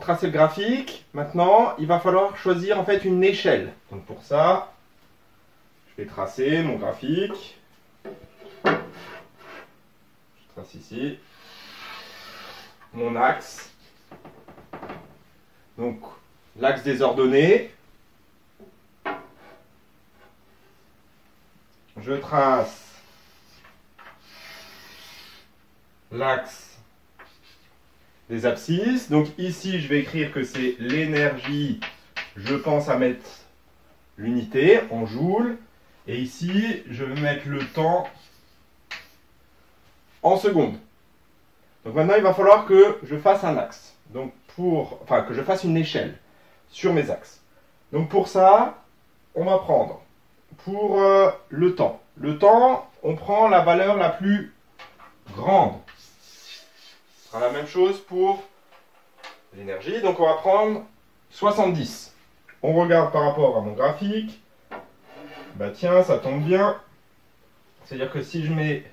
tracé le graphique. Maintenant, il va falloir choisir en fait une échelle. Donc pour ça, je vais tracer mon graphique. Je trace ici mon axe. Donc l'axe des ordonnées. Je trace l'axe des abscisses. Donc ici, je vais écrire que c'est l'énergie. Je pense à mettre l'unité en joules. Et ici, je vais mettre le temps en secondes. Donc maintenant, il va falloir que je fasse un axe. Donc que je fasse une échelle sur mes axes. Donc pour ça, on va prendre pour le temps. Le temps, on prend la valeur la plus grande. Ce sera la même chose pour l'énergie. Donc on va prendre 70. On regarde par rapport à mon graphique. Bah tiens, ça tombe bien. C'est-à-dire que si je mets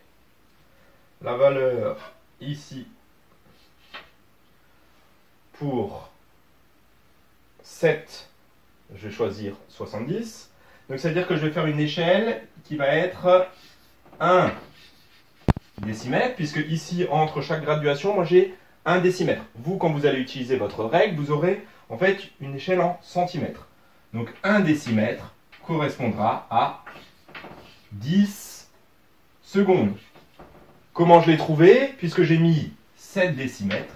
la valeur ici pour 7, je vais choisir 70. Donc ça veut dire que je vais faire une échelle qui va être 1 décimètre, puisque ici, entre chaque graduation, moi j'ai 1 décimètre. Vous, quand vous allez utiliser votre règle, vous aurez en fait une échelle en centimètres. Donc 1 décimètre correspondra à 10 secondes. Comment je l'ai trouvé? Puisque j'ai mis 7 décimètres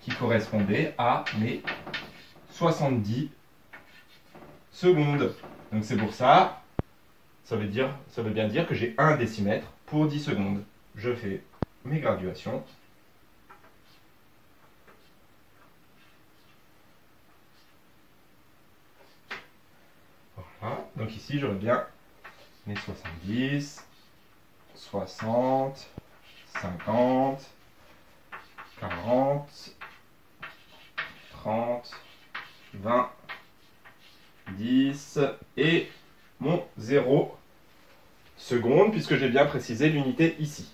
qui correspondaient à mes 70 secondes. Donc c'est pour ça, ça veut bien dire que j'ai 1 décimètre pour 10 secondes. Je fais mes graduations. Voilà. Donc ici, j'aurais bien mes 70, 60, 50, 40, 30, 20, 10 et mon 0 secondes, puisque j'ai bien précisé l'unité ici.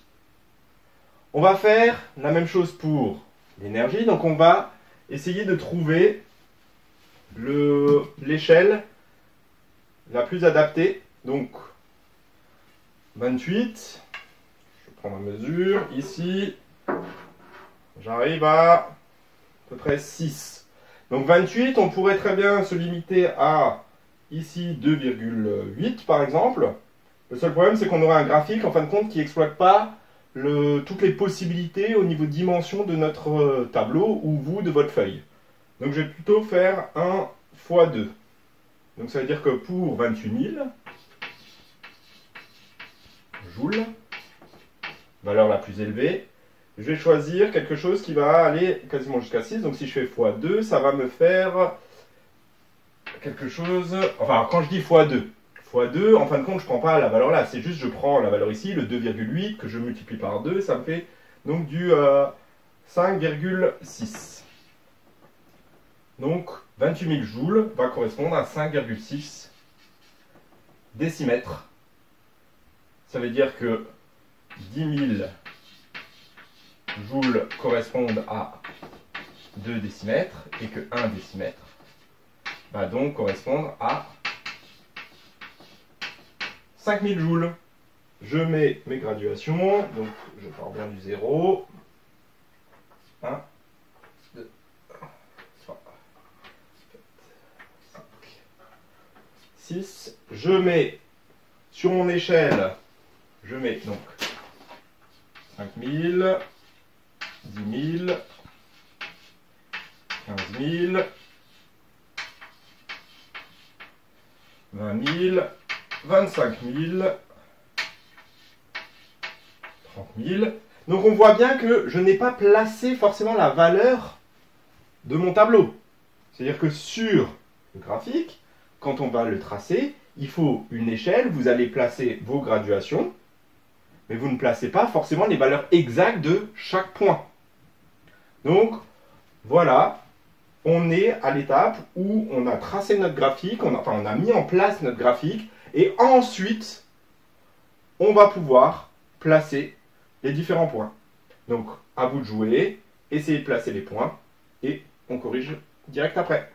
On va faire la même chose pour l'énergie. Donc on va essayer de trouver l'échelle la plus adaptée. Donc 28, je prends ma mesure ici, j'arrive à peu près 6. Donc 28, on pourrait très bien se limiter à ici 2,8 par exemple. Le seul problème, c'est qu'on aurait un graphique en fin de compte qui n'exploite pas toutes les possibilités au niveau dimension de notre tableau ou vous de votre feuille. Donc je vais plutôt faire 1 fois 2. Donc ça veut dire que pour 28 000 joules, valeur la plus élevée, je vais choisir quelque chose qui va aller quasiment jusqu'à 6. Donc si je fais x2, ça va me faire quelque chose... Enfin, quand je dis x2, x2, en fin de compte, je ne prends pas la valeur là. C'est juste, je prends la valeur ici, le 2,8, que je multiplie par 2. Ça me fait donc du 5,6. Donc, 28 000 joules va correspondre à 5,6 décimètres. Ça veut dire que 10 000 joules correspondent à 2 décimètres et que 1 décimètre va donc correspondre à 5000 joules. Je mets mes graduations, donc je pars bien du 0. 1, 2, 3, 4, 5, 6. Je mets sur mon échelle, je mets donc 5000, 10 000, 15 000, 20 000, 25 000, 30 000. Donc on voit bien que je n'ai pas placé forcément la valeur de mon tableau. C'est-à-dire que sur le graphique, quand on va le tracer, il faut une échelle, vous allez placer vos graduations, mais vous ne placez pas forcément les valeurs exactes de chaque point. Donc voilà, on est à l'étape où on a tracé notre graphique, on a mis en place notre graphique, et ensuite, on va pouvoir placer les différents points. Donc, à vous de jouer, essayez de placer les points, et on corrige direct après.